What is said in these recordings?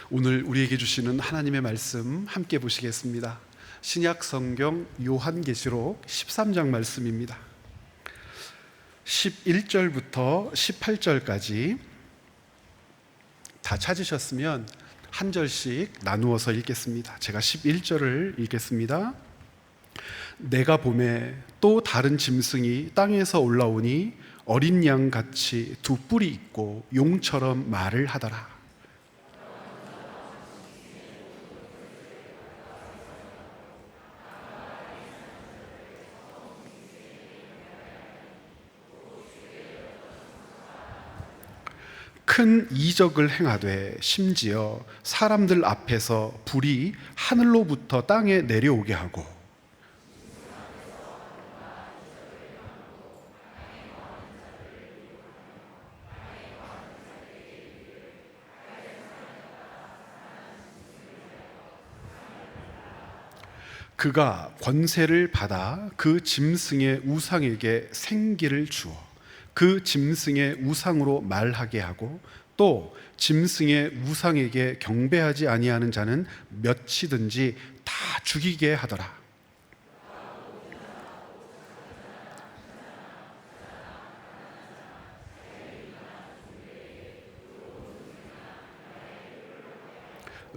오늘 우리에게 주시는 하나님의 말씀 함께 보시겠습니다. 신약 성경 요한계시록 13장 말씀입니다. 11절부터 18절까지 다 찾으셨으면 한 절씩 나누어서 읽겠습니다. 제가 11절을 읽겠습니다. 내가 보매 또 다른 짐승이 땅에서 올라오니 어린 양같이 두 뿔이 있고 용처럼 말을 하더라. 큰 이적을 행하되 심지어 사람들 앞에서 불이 하늘로부터 땅에 내려오게 하고 그가 권세를 받아 그 짐승의 우상에게 생기를 주어 그 짐승의 우상으로 말하게 하고 또 짐승의 우상에게 경배하지 아니하는 자는 몇이든지 다 죽이게 하더라.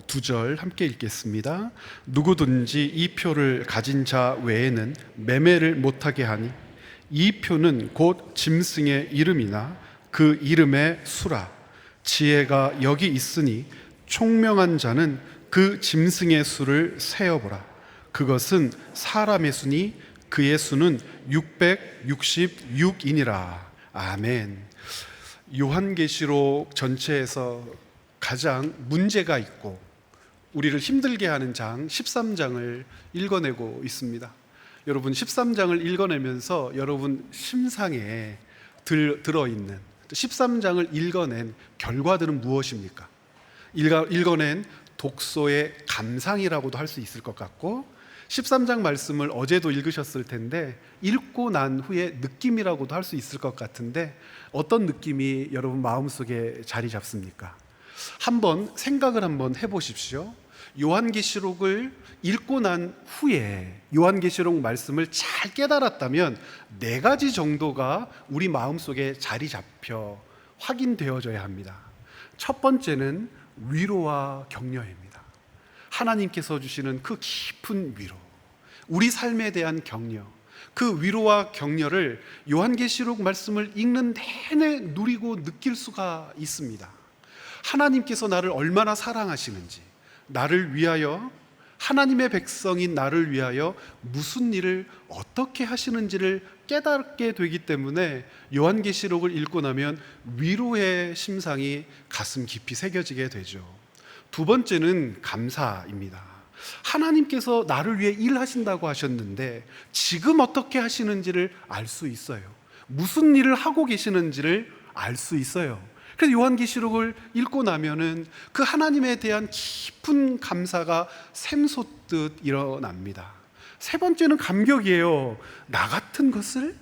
두 절 함께 읽겠습니다. 누구든지 이 표를 가진 자 외에는 매매를 못하게 하니 이 표는 곧 짐승의 이름이나 그 이름의 수라. 지혜가 여기 있으니 총명한 자는 그 짐승의 수를 세어보라. 그것은 사람의 수니 그의 수는 666이니라. 아멘. 요한계시록 전체에서 가장 문제가 있고 우리를 힘들게 하는 장 13장을 읽어내고 있습니다. 여러분 13장을 읽어내면서 여러분 심상에 들어있는 13장을 읽어낸 결과들은 무엇입니까? 읽어낸 독서의 감상이라고도 할 수 있을 것 같고 13장 말씀을 어제도 읽으셨을 텐데 읽고 난 후에 느낌이라고도 할 수 있을 것 같은데 어떤 느낌이 여러분 마음속에 자리 잡습니까? 한번 생각을 한번 해보십시오. 요한계시록을 읽고 난 후에 요한계시록 말씀을 잘 깨달았다면 네 가지 정도가 우리 마음속에 자리 잡혀 확인되어져야 합니다. 첫 번째는 위로와 격려입니다. 하나님께서 주시는 그 깊은 위로, 우리 삶에 대한 격려, 그 위로와 격려를 요한계시록 말씀을 읽는 내내 누리고 느낄 수가 있습니다. 하나님께서 나를 얼마나 사랑하시는지, 나를 위하여, 하나님의 백성인 나를 위하여 무슨 일을 어떻게 하시는지를 깨닫게 되기 때문에 요한계시록을 읽고 나면 위로의 심상이 가슴 깊이 새겨지게 되죠. 두 번째는 감사입니다. 하나님께서 나를 위해 일하신다고 하셨는데 지금 어떻게 하시는지를 알 수 있어요. 무슨 일을 하고 계시는지를 알 수 있어요. 그래서 요한계시록을 읽고 나면은 그 하나님에 대한 깊은 감사가 샘솟듯 일어납니다. 세 번째는 감격이에요. 나 같은 것을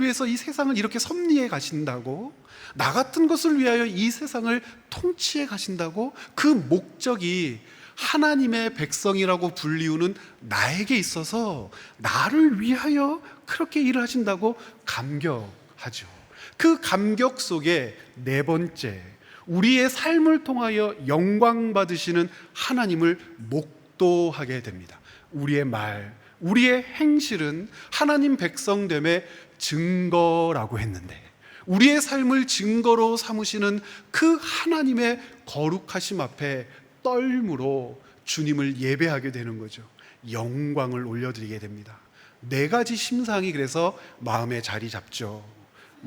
위해서 이 세상을 이렇게 섭리해 가신다고, 나 같은 것을 위하여 이 세상을 통치해 가신다고, 그 목적이 하나님의 백성이라고 불리우는 나에게 있어서 나를 위하여 그렇게 일을 하신다고 감격하죠. 그 감격 속에 네 번째, 우리의 삶을 통하여 영광 받으시는 하나님을 목도하게 됩니다. 우리의 말, 우리의 행실은 하나님 백성됨의 증거라고 했는데 우리의 삶을 증거로 삼으시는 그 하나님의 거룩하심 앞에 떨므로 주님을 예배하게 되는 거죠. 영광을 올려드리게 됩니다. 네 가지 심상이 그래서 마음에 자리 잡죠.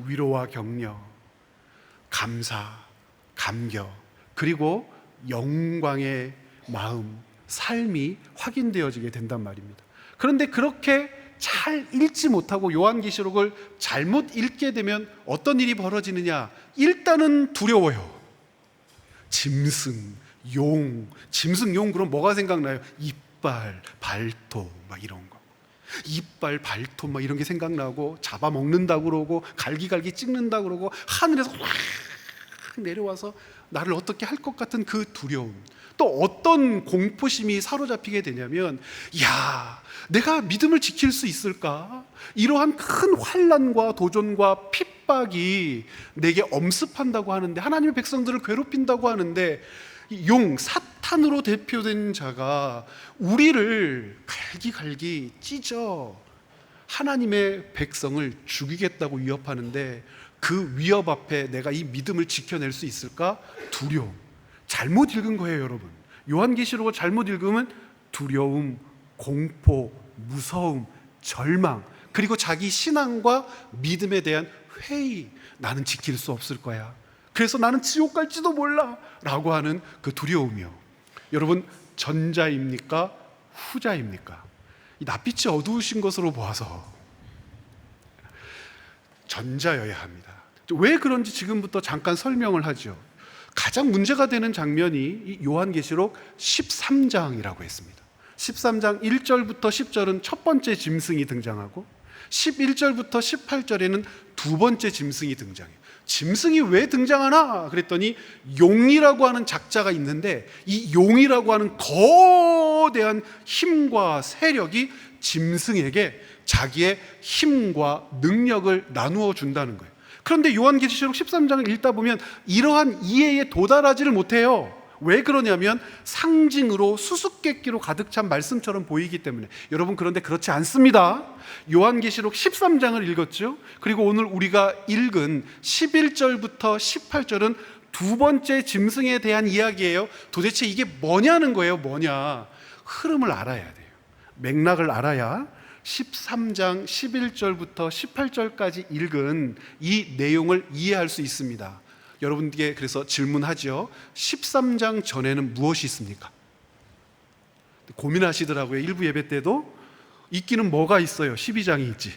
위로와 격려, 감사, 감격, 그리고 영광의 마음, 삶이 확인되어지게 된단 말입니다. 그런데 그렇게 잘 읽지 못하고 요한계시록을 잘못 읽게 되면 어떤 일이 벌어지느냐? 일단은 두려워요. 짐승, 용, 그럼 뭐가 생각나요? 이빨, 발톱 막 이런 거. 이빨, 발톱 막 이런 게 생각나고 잡아먹는다고 그러고 갈기갈기 찍는다고 그러고 하늘에서 확 내려와서 나를 어떻게 할 것 같은 그 두려움, 또 어떤 공포심이 사로잡히게 되냐면, 야, 내가 믿음을 지킬 수 있을까? 이러한 큰 환난과 도전과 핍박이 내게 엄습한다고 하는데, 하나님의 백성들을 괴롭힌다고 하는데, 용, 사탄으로 대표된 자가 우리를 갈기갈기 찢어 하나님의 백성을 죽이겠다고 위협하는데, 그 위협 앞에 내가 이 믿음을 지켜낼 수 있을까? 두려움. 잘못 읽은 거예요, 여러분. 요한계시록을 잘못 읽으면 두려움, 공포, 무서움, 절망, 그리고 자기 신앙과 믿음에 대한 회의. 나는 지킬 수 없을 거야, 그래서 나는 지옥 갈지도 몰라 라고 하는 그 두려움이요. 여러분, 전자입니까? 후자입니까? 이 낯빛이 어두우신 것으로 보아서 전자여야 합니다. 왜 그런지 지금부터 잠깐 설명을 하죠. 가장 문제가 되는 장면이 이 요한계시록 13장이라고 했습니다. 13장 1절부터 10절은 첫 번째 짐승이 등장하고 11절부터 18절에는 두 번째 짐승이 등장해요. 짐승이 왜 등장하나 그랬더니 용이라고 하는 작자가 있는데, 이 용이라고 하는 거대한 힘과 세력이 짐승에게 자기의 힘과 능력을 나누어 준다는 거예요. 그런데 요한계시록 13장을 읽다 보면 이러한 이해에 도달하지를 못해요. 왜 그러냐면 상징으로 수수께끼로 가득 찬 말씀처럼 보이기 때문에. 여러분, 그런데 그렇지 않습니다. 요한계시록 13장을 읽었죠. 그리고 오늘 우리가 읽은 11절부터 18절은 두 번째 짐승에 대한 이야기예요. 도대체 이게 뭐냐는 거예요. 뭐냐? 흐름을 알아야 돼요. 맥락을 알아야 13장 11절부터 18절까지 읽은 이 내용을 이해할 수 있습니다. 여러분께 그래서 질문하죠. 13장 전에는 무엇이 있습니까? 고민하시더라고요. 일부 예배 때도 있기는 뭐가 있어요? 12장이 있지.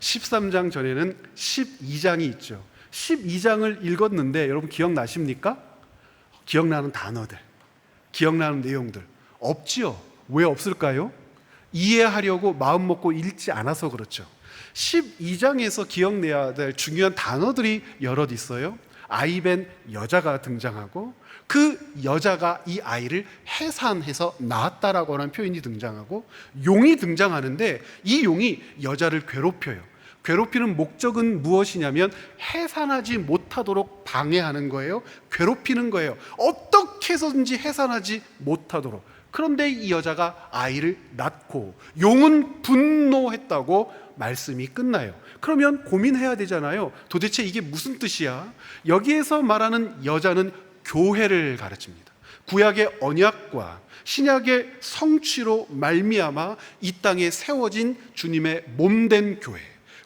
13장 전에는 12장이 있죠. 12장을 읽었는데 여러분 기억나십니까? 기억나는 단어들, 기억나는 내용들 없지요? 왜 없을까요? 이해하려고 마음 먹고 읽지 않아서 그렇죠. 12장에서 기억내야 될 중요한 단어들이 여럿 있어요. 아이벤 여자가 등장하고, 그 여자가 이 아이를 해산해서 낳았다라고 하는 표현이 등장하고, 용이 등장하는데 이 용이 여자를 괴롭혀요. 괴롭히는 목적은 무엇이냐면 해산하지 못하도록 방해하는 거예요. 괴롭히는 거예요. 어떻게 해서든지 해산하지 못하도록. 그런데 이 여자가 아이를 낳고 용은 분노했다고 말씀이 끝나요. 그러면 고민해야 되잖아요. 도대체 이게 무슨 뜻이야? 여기에서 말하는 여자는 교회를 가르칩니다. 구약의 언약과 신약의 성취로 말미암아 이 땅에 세워진 주님의 몸된 교회.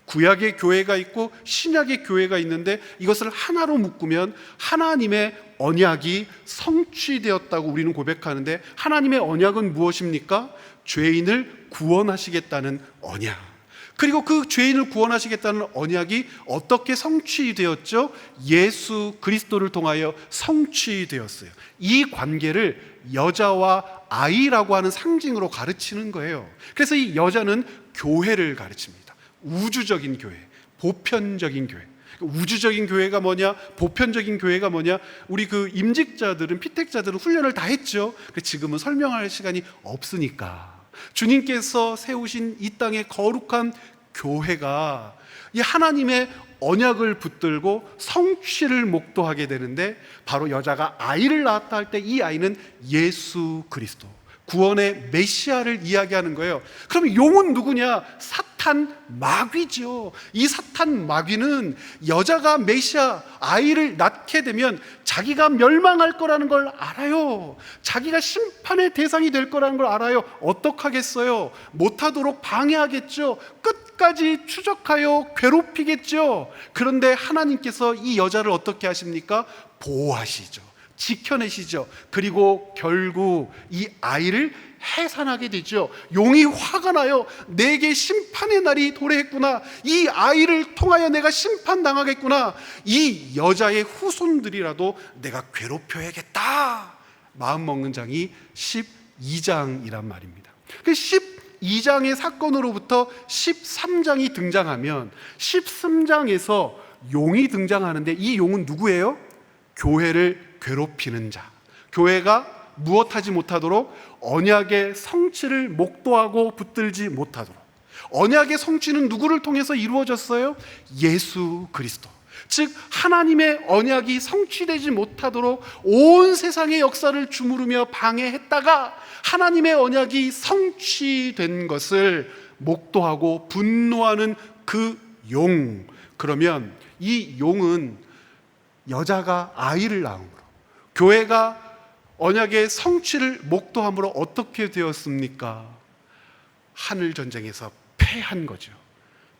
구약의 교회가 있고 신약의 교회가 있는데 이것을 하나로 묶으면 하나님의 언약이 성취되었다고 우리는 고백하는데, 하나님의 언약은 무엇입니까? 죄인을 구원하시겠다는 언약. 그리고 그 죄인을 구원하시겠다는 언약이 어떻게 성취되었죠? 예수 그리스도를 통하여 성취되었어요. 이 관계를 여자와 아이라고 하는 상징으로 가르치는 거예요. 그래서 이 여자는 교회를 가르칩니다. 우주적인 교회, 보편적인 교회. 우주적인 교회가 뭐냐, 보편적인 교회가 뭐냐, 우리 그 임직자들은, 피택자들은 훈련을 다 했죠. 지금은 설명할 시간이 없으니까 주님께서 세우신 이 땅의 거룩한 교회가 이 하나님의 언약을 붙들고 성취를 목도하게 되는데, 바로 여자가 아이를 낳았다 할 때 이 아이는 예수 그리스도, 구원의 메시아를 이야기하는 거예요. 그럼 용은 누구냐? 사탄 마귀죠. 이 사탄 마귀는 여자가 메시아 아이를 낳게 되면 자기가 멸망할 거라는 걸 알아요. 자기가 심판의 대상이 될 거라는 걸 알아요. 어떡하겠어요? 못하도록 방해하겠죠. 끝까지 추적하여 괴롭히겠죠. 그런데 하나님께서 이 여자를 어떻게 하십니까? 보호하시죠. 지켜내시죠. 그리고 결국 이 아이를 해산하게 되죠. 용이 화가 나요. 내게 심판의 날이 도래했구나. 이 아이를 통하여 내가 심판당하겠구나. 이 여자의 후손들이라도 내가 괴롭혀야겠다. 마음먹는 장이 12장이란 말입니다. 그 12장의 사건으로부터 13장이 등장하면 13장에서 용이 등장하는데, 이 용은 누구예요? 교회를 괴롭히는 자, 교회가 무엇하지 못하도록 언약의 성취를 목도하고 붙들지 못하도록. 언약의 성취는 누구를 통해서 이루어졌어요? 예수 그리스도. 즉 하나님의 언약이 성취되지 못하도록 온 세상의 역사를 주무르며 방해했다가 하나님의 언약이 성취된 것을 목도하고 분노하는 그 용. 그러면 이 용은 여자가 아이를 낳음으로, 교회가 언약의 성취를 목도함으로 어떻게 되었습니까? 하늘 전쟁에서 패한 거죠.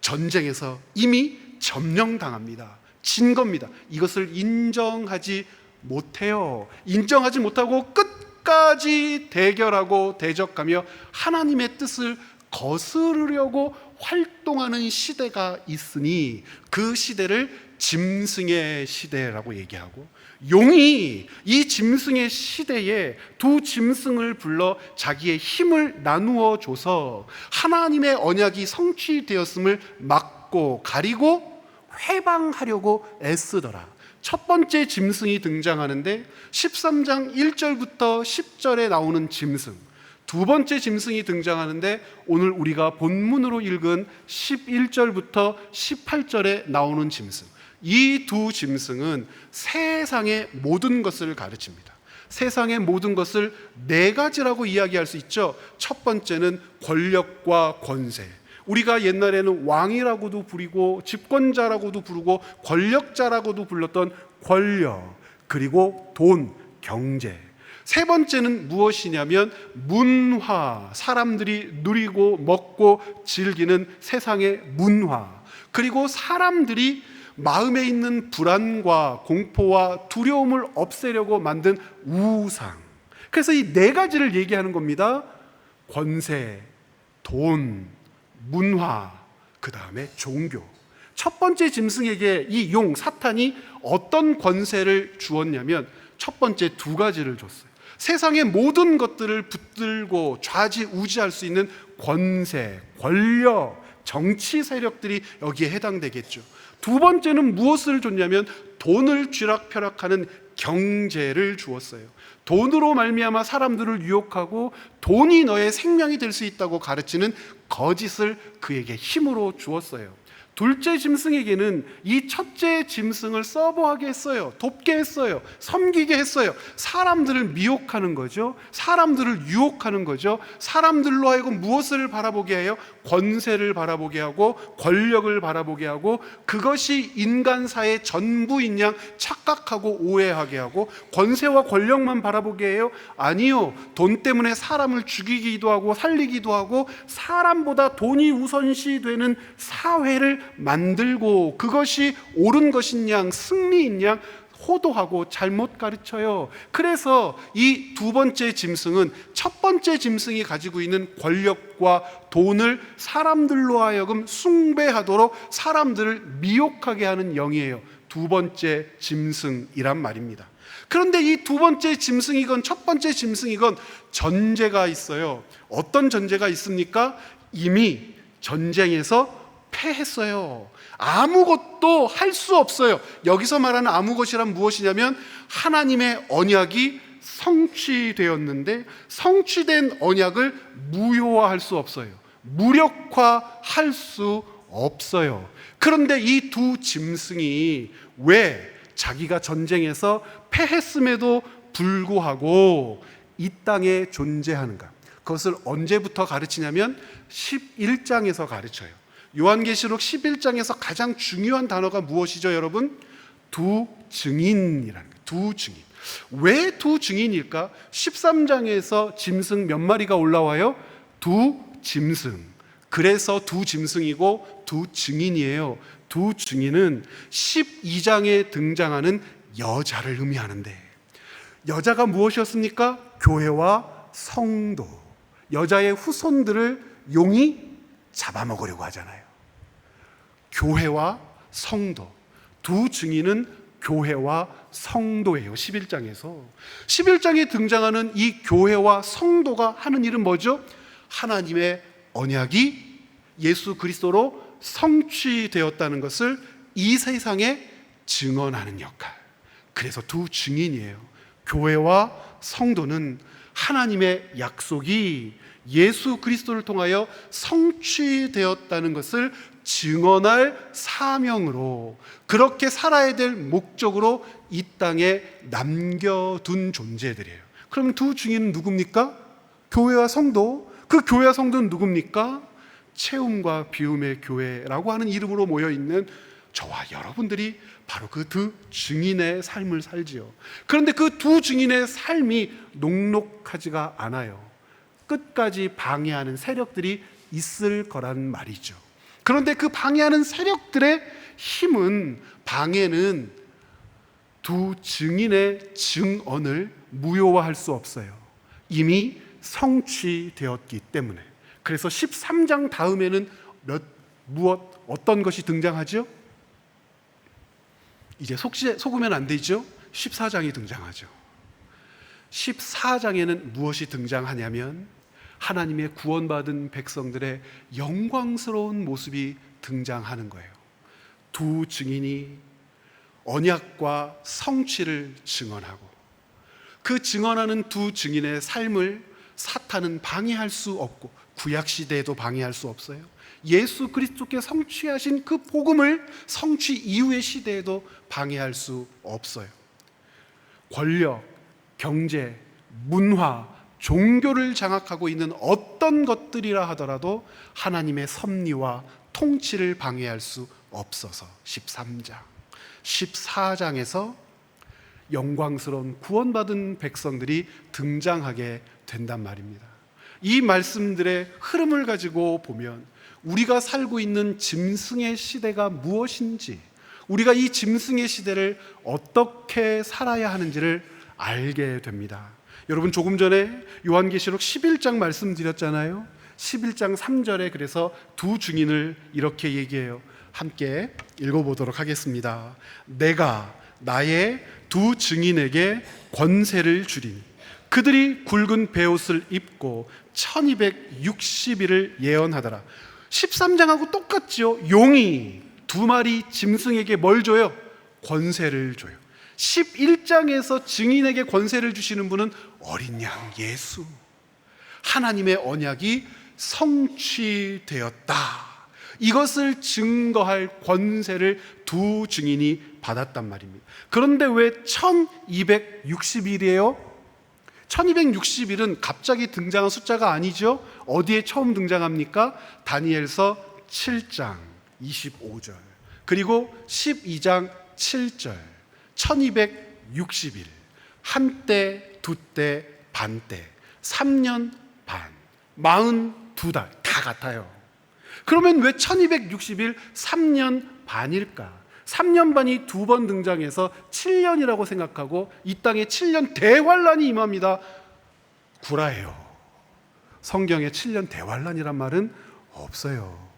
전쟁에서 이미 점령당합니다. 진 겁니다. 이것을 인정하지 못해요. 인정하지 못하고 끝까지 대결하고 대적하며 하나님의 뜻을 거스르려고 활동하는 시대가 있으니 그 시대를 짐승의 시대라고 얘기하고, 용이 이 짐승의 시대에 두 짐승을 불러 자기의 힘을 나누어 줘서 하나님의 언약이 성취되었음을 막고 가리고 회방하려고 애쓰더라. 첫 번째 짐승이 등장하는데 13장 1절부터 10절에 나오는 짐승, 두 번째 짐승이 등장하는데 오늘 우리가 본문으로 읽은 11절부터 18절에 나오는 짐승. 이 두 짐승은 세상의 모든 것을 가르칩니다. 세상의 모든 것을 네 가지라고 이야기할 수 있죠. 첫 번째는 권력과 권세. 우리가 옛날에는 왕이라고도 부르고 집권자라고도 부르고 권력자라고도 불렀던 권력, 그리고 돈, 경제. 세 번째는 무엇이냐면 문화, 사람들이 누리고 먹고 즐기는 세상의 문화, 그리고 사람들이 마음에 있는 불안과 공포와 두려움을 없애려고 만든 우상. 그래서 이 네 가지를 얘기하는 겁니다. 권세, 돈, 문화, 그 다음에 종교. 첫 번째 짐승에게 이 용, 사탄이 어떤 권세를 주었냐면 첫 번째 두 가지를 줬어요. 세상의 모든 것들을 붙들고 좌지우지할 수 있는 권세, 권력, 정치 세력들이 여기에 해당되겠죠. 두 번째는 무엇을 줬냐면 돈을 쥐락펴락하는 경제를 주었어요. 돈으로 말미암아 사람들을 유혹하고 돈이 너의 생명이 될 수 있다고 가르치는 거짓을 그에게 힘으로 주었어요. 둘째 짐승에게는 이 첫째 짐승을 서브하게 했어요. 돕게 했어요. 섬기게 했어요. 사람들을 미혹하는 거죠. 사람들을 유혹하는 거죠. 사람들로 하여금 무엇을 바라보게 해요? 권세를 바라보게 하고 권력을 바라보게 하고 그것이 인간사의 전부인 양 착각하고 오해하게 하고, 권세와 권력만 바라보게 해요? 아니요. 돈 때문에 사람을 죽이기도 하고 살리기도 하고 사람보다 돈이 우선시되는 사회를 만들고 그것이 옳은 것인 양, 승리인 양 호도하고 잘못 가르쳐요. 그래서 이 두 번째 짐승은 첫 번째 짐승이 가지고 있는 권력과 돈을 사람들로 하여금 숭배하도록 사람들을 미혹하게 하는 영이에요. 두 번째 짐승이란 말입니다. 그런데 이 두 번째 짐승이건 첫 번째 짐승이건 전제가 있어요. 어떤 전제가 있습니까? 이미 전쟁에서 패했어요. 아무것도 할 수 없어요. 여기서 말하는 아무것이란 무엇이냐면 하나님의 언약이 성취되었는데 성취된 언약을 무효화할 수 없어요. 무력화할 수 없어요. 그런데 이 두 짐승이 왜 자기가 전쟁에서 패했음에도 불구하고 이 땅에 존재하는가? 그것을 언제부터 가르치냐면 11장에서 가르쳐요. 요한계시록 11장에서 가장 중요한 단어가 무엇이죠, 여러분? 두 증인이라는 거예요. 두 증인. 왜 두 증인일까? 13장에서 짐승 몇 마리가 올라와요? 두 짐승. 그래서 두 짐승이고 두 증인이에요. 두 증인은 12장에 등장하는 여자를 의미하는데, 여자가 무엇이었습니까? 교회와 성도. 여자의 후손들을 용이 잡아먹으려고 하잖아요. 교회와 성도. 두 증인은 교회와 성도예요. 11장에 등장하는 이 교회와 성도가 하는 일은 뭐죠? 하나님의 언약이 예수 그리스도로 성취되었다는 것을 이 세상에 증언하는 역할. 그래서 두 증인이에요. 교회와 성도는 하나님의 약속이 예수 그리스도를 통하여 성취되었다는 것을 증언할 사명으로, 그렇게 살아야 될 목적으로 이 땅에 남겨둔 존재들이에요. 그럼 두 증인은 누굽니까? 교회와 성도. 그 교회와 성도는 누굽니까? 채움과 비움의 교회라고 하는 이름으로 모여있는 저와 여러분들이 바로 그 두 증인의 삶을 살지요. 그런데 그 두 증인의 삶이 녹록하지가 않아요. 끝까지 방해하는 세력들이 있을 거란 말이죠. 그런데 그 방해하는 세력들의 힘은, 방해는 두 증인의 증언을 무효화할 수 없어요. 이미 성취되었기 때문에. 그래서 13장 다음에는 어떤 것이 등장하죠? 이제 속으면 안 되죠? 14장이 등장하죠. 14장에는 무엇이 등장하냐면 하나님의 구원받은 백성들의 영광스러운 모습이 등장하는 거예요. 두 증인이 언약과 성취를 증언하고, 그 증언하는 두 증인의 삶을 사탄은 방해할 수 없고, 구약시대에도 방해할 수 없어요. 예수 그리스도께 성취하신 그 복음을 성취 이후의 시대에도 방해할 수 없어요. 권력, 경제, 문화, 종교를 장악하고 있는 어떤 것들이라 하더라도 하나님의 섭리와 통치를 방해할 수 없어서 13장, 14장에서 영광스러운 구원받은 백성들이 등장하게 된단 말입니다. 이 말씀들의 흐름을 가지고 보면 우리가 살고 있는 짐승의 시대가 무엇인지, 우리가 이 짐승의 시대를 어떻게 살아야 하는지를 알게 됩니다. 여러분, 조금 전에 요한계시록 11장 말씀드렸잖아요. 11장 3절에 그래서 두 증인을 이렇게 얘기해요. 함께 읽어보도록 하겠습니다. 내가 나의 두 증인에게 권세를 주리니 그들이 굵은 베옷을 입고 1260일을 예언하더라. 13장하고 똑같죠. 용이 두 마리 짐승에게 뭘 줘요? 권세를 줘요. 11장에서 증인에게 권세를 주시는 분은 어린 양 예수, 하나님의 언약이 성취되었다, 이것을 증거할 권세를 두 증인이 받았단 말입니다. 그런데 왜 1260일이에요? 1260일은 갑자기 등장한 숫자가 아니죠. 어디에 처음 등장합니까? 다니엘서 7장 25절, 그리고 12장 7절. 1260일, 한때, 두때, 반때, 3년 반, 42달 다 같아요. 그러면 왜 1260일 3년 반일까? 3년 반이 두 번 등장해서 7년이라고 생각하고 이 땅에 7년 대환란이 임합니다. 구라예요. 성경에 7년 대환란이란 말은 없어요.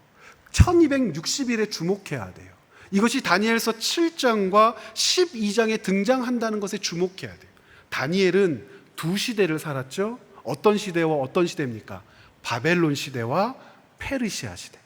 1260일에 주목해야 돼요. 이것이 다니엘서 7장과 12장에 등장한다는 것에 주목해야 돼요. 다니엘은 두 시대를 살았죠. 어떤 시대와 어떤 시대입니까? 바벨론 시대와 페르시아 시대.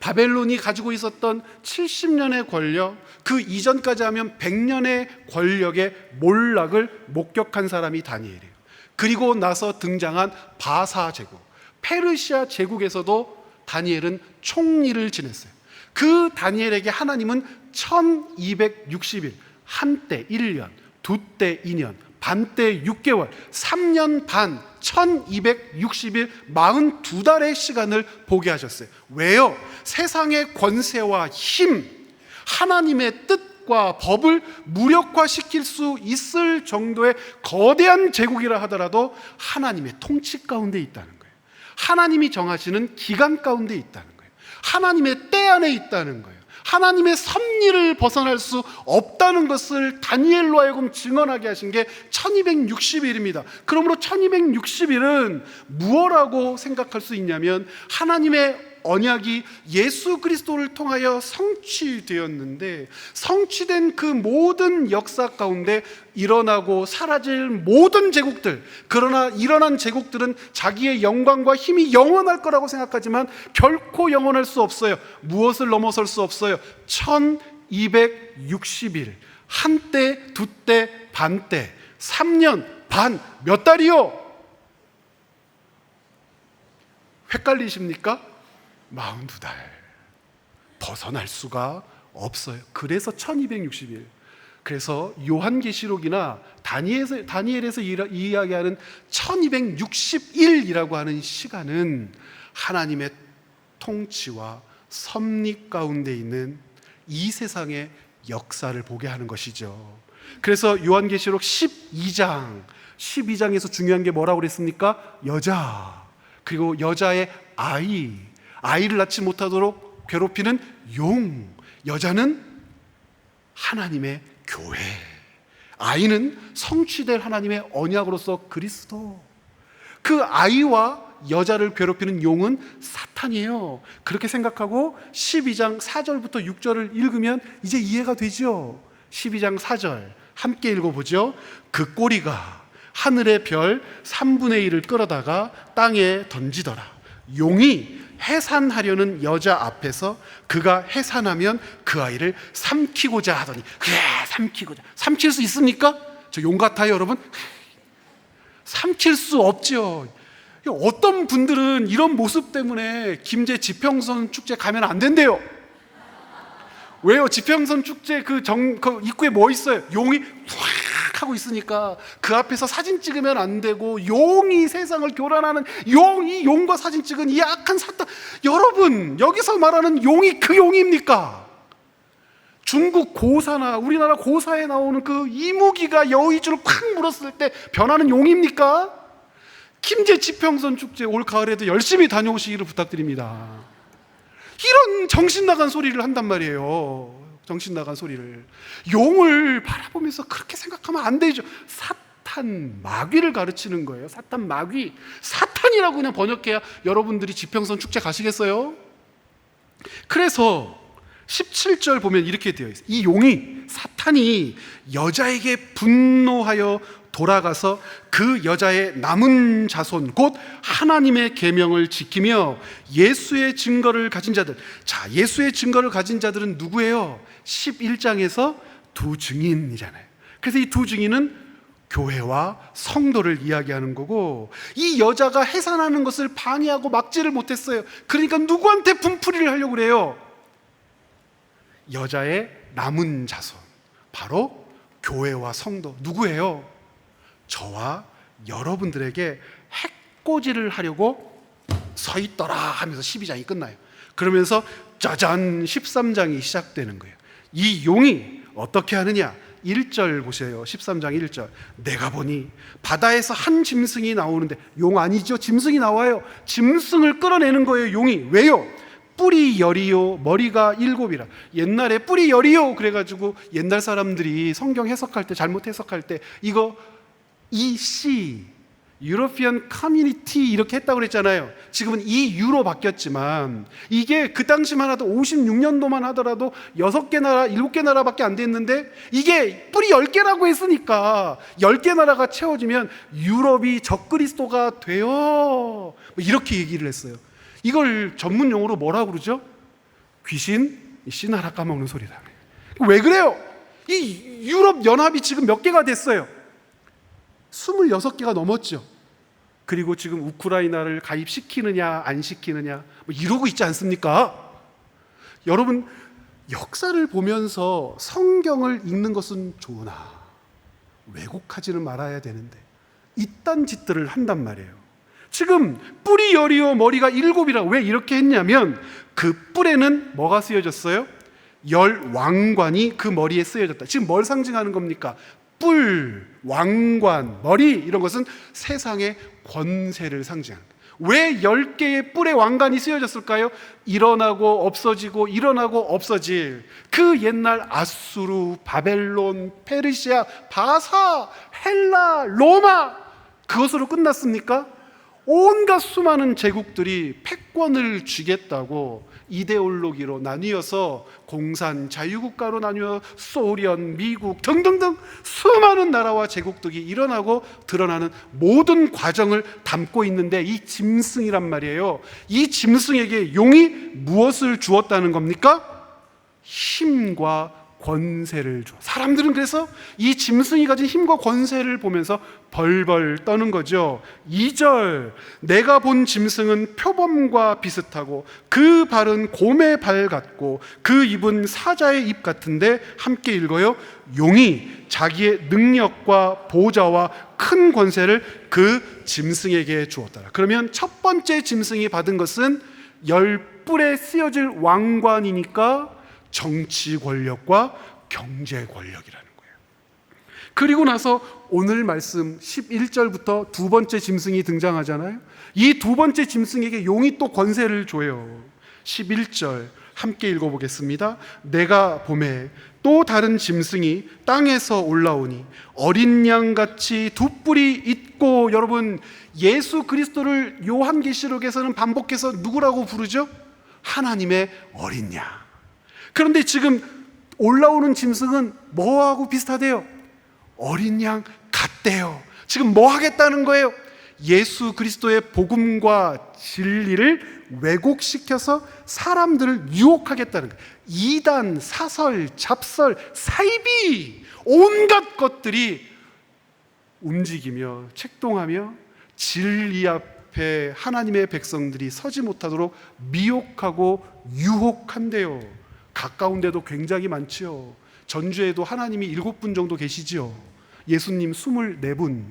바벨론이 가지고 있었던 70년의 권력, 그 이전까지 하면 100년의 권력의 몰락을 목격한 사람이 다니엘이에요. 그리고 나서 등장한 바사 제국, 페르시아 제국에서도 다니엘은 총리를 지냈어요. 그 다니엘에게 하나님은 1260일, 한때 1년, 두때 2년, 반때 6개월, 3년 반, 1260일, 42달의 시간을 보게 하셨어요. 왜요? 세상의 권세와 힘, 하나님의 뜻과 법을 무력화시킬 수 있을 정도의 거대한 제국이라 하더라도 하나님의 통치 가운데 있다는 거예요. 하나님이 정하시는 기간 가운데 있다는 거예요. 하나님의 때 안에 있다는 거예요. 하나님의 섭리를 벗어날 수 없다는 것을 다니엘로 하여금 증언하게 하신 게 1260일입니다. 그러므로 1260일은 무엇이라고 생각할 수 있냐면 하나님의 언약이 예수 그리스도를 통하여 성취되었는데, 성취된 그 모든 역사 가운데 일어나고 사라질 모든 제국들, 그러나 일어난 제국들은 자기의 영광과 힘이 영원할 거라고 생각하지만 결코 영원할 수 없어요. 무엇을 넘어설 수 없어요? 1260일, 한때, 두때, 반때, 3년, 반, 몇 달이요? 헷갈리십니까? 42달. 벗어날 수가 없어요. 그래서 1260일. 그래서 요한계시록이나 다니엘에서 이야기하는 1260일이라고 하는 시간은 하나님의 통치와 섭리 가운데 있는 이 세상의 역사를 보게 하는 것이죠. 그래서 요한계시록 12장에서 중요한 게 뭐라고 그랬습니까? 여자, 그리고 여자의 아이를 낳지 못하도록 괴롭히는 용, 여자는 하나님의 교회, 아이는 성취될 하나님의 언약으로서 그리스도. 그 아이와 여자를 괴롭히는 용은 사탄이에요. 그렇게 생각하고 12장 4절부터 6절을 읽으면 이제 이해가 되죠. 12장 4절 함께 읽어보죠. 그 꼬리가 하늘의 별 3분의 1을 끌어다가 땅에 던지더라. 용이 해산하려는 여자 앞에서 그가 해산하면 그 아이를 삼키고자 하더니, 그래, 삼킬 수 있습니까? 저 용 같아요, 여러분? 삼킬 수 없죠. 어떤 분들은 이런 모습 때문에 김제 지평선 축제 가면 안 된대요. 왜요? 지평선 축제 그 입구에 뭐 있어요? 용이 확 하고 있으니까 그 앞에서 사진 찍으면 안 되고, 용이 세상을 교란하는 이 용과 사진 찍은 이 악한 사탄. 여러분, 여기서 말하는 용이 그 용입니까? 중국 고사나 우리나라 고사에 나오는 그 이무기가 여의주를 팍 물었을 때 변하는 용입니까? 김제 지평선 축제 올 가을에도 열심히 다녀오시기를 부탁드립니다. 이런 정신 나간 소리를 한단 말이에요. 정신 나간 소리를. 용을 바라보면서 그렇게 생각하면 안 되죠. 사탄, 마귀를 가르치는 거예요. 사탄, 마귀. 사탄이라고 그냥 번역해야 여러분들이 지평선 축제 가시겠어요? 그래서 17절 보면 이렇게 되어 있어요. 이 용이, 사탄이 여자에게 분노하여 돌아가서 그 여자의 남은 자손, 곧 하나님의 계명을 지키며 예수의 증거를 가진 자들. 자, 예수의 증거를 가진 자들은 누구예요? 11장에서 두 증인이잖아요. 그래서 이 두 증인은 교회와 성도를 이야기하는 거고, 이 여자가 해산하는 것을 방해하고 막지를 못했어요. 그러니까 누구한테 분풀이를 하려고 그래요? 여자의 남은 자손, 바로 교회와 성도. 누구예요? 저와 여러분들에게 해코지를 하려고 서 있더라 하면서 12장이 끝나요. 그러면서 짜잔 13장이 시작되는 거예요. 이 용이 어떻게 하느냐? 1절 보세요. 13장 1절. 내가 보니 바다에서 한 짐승이 나오는데, 용 아니죠? 짐승이 나와요. 짐승을 끌어내는 거예요, 용이. 왜요? 뿔이 열이요 머리가 7이라. 옛날에 뿔이 열이요 그래가지고 옛날 사람들이 성경 해석할 때, 잘못 해석할 때 이거 EC 유로피언 커뮤니티 이렇게 했다고 그랬잖아요. 지금은 EU로 바뀌었지만 이게 그 당시만 하도 56년도만 하더라도 6개 나라 7개 나라밖에 안 됐는데, 이게 뿔이 10개라고 했으니까 10개 나라가 채워지면 유럽이 적그리스도가 돼요, 이렇게 얘기를 했어요. 이걸 전문 용어로 뭐라고 그러죠? 귀신 씨나라 까먹는 소리다. 왜 그래요? 이 유럽 연합이 지금 몇 개가 됐어요? 26개가 넘었죠. 그리고 지금 우크라이나를 가입시키느냐 안 시키느냐 이러고 있지 않습니까? 여러분, 역사를 보면서 성경을 읽는 것은 좋으나 왜곡하지는 말아야 되는데 이딴 짓들을 한단 말이에요. 지금 뿔이 열이요 머리가 7이라 왜 이렇게 했냐면, 그 뿔에는 뭐가 쓰여졌어요? 열 왕관이 그 머리에 쓰여졌다. 지금 뭘 상징하는 겁니까? 뿔, 왕관, 머리, 이런 것은 세상의 권세를 상징하는 거예요. 왜 10개의 뿔의 왕관이 쓰여졌을까요? 일어나고 없어지고 일어나고 없어질 그 옛날 아수르, 바벨론, 페르시아, 바사, 헬라, 로마, 그것으로 끝났습니까? 온갖 수많은 제국들이 패권을 쥐겠다고 이데올로기로 나뉘어서 공산 자유국가로 나뉘어 소련, 미국 등등등 수많은 나라와 제국들이 일어나고 드러나는 모든 과정을 담고 있는데, 이 짐승이란 말이에요. 이 짐승에게 용이 무엇을 주었다는 겁니까? 힘과 권세를 줘. 사람들은 그래서 이 짐승이 가진 힘과 권세를 보면서 벌벌 떠는 거죠. 2절, 내가 본 짐승은 표범과 비슷하고 그 발은 곰의 발 같고 그 입은 사자의 입 같은데, 함께 읽어요. 용이 자기의 능력과 보좌와 큰 권세를 그 짐승에게 주었더라. 그러면 첫 번째 짐승이 받은 것은 10뿔에 쓰여질 왕관이니까 정치 권력과 경제 권력이라는 거예요. 그리고 나서 오늘 말씀 11절부터 두 번째 짐승이 등장하잖아요. 이 두 번째 짐승에게 용이 또 권세를 줘요. 11절 함께 읽어보겠습니다. 내가 보매 또 다른 짐승이 땅에서 올라오니 어린 양같이 두 뿔이 있고, 여러분 예수 그리스도를 요한계시록에서는 반복해서 누구라고 부르죠? 하나님의 어린 양. 그런데 지금 올라오는 짐승은 뭐하고 비슷하대요? 어린 양 같대요. 지금 뭐 하겠다는 거예요? 예수 그리스도의 복음과 진리를 왜곡시켜서 사람들을 유혹하겠다는 거예요. 이단, 사설, 잡설, 사이비, 온갖 것들이 움직이며 책동하며 진리 앞에 하나님의 백성들이 서지 못하도록 미혹하고 유혹한대요. 가까운 데도 굉장히 많지요. 전주에도 하나님이 7분 정도 계시지요. 예수님 24분.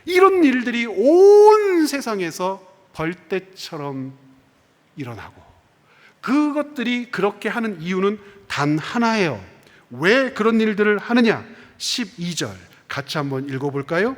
이런 일들이 온 세상에서 벌떼처럼 일어나고, 그것들이 그렇게 하는 이유는 단 하나예요. 왜 그런 일들을 하느냐? 12절 같이 한번 읽어볼까요?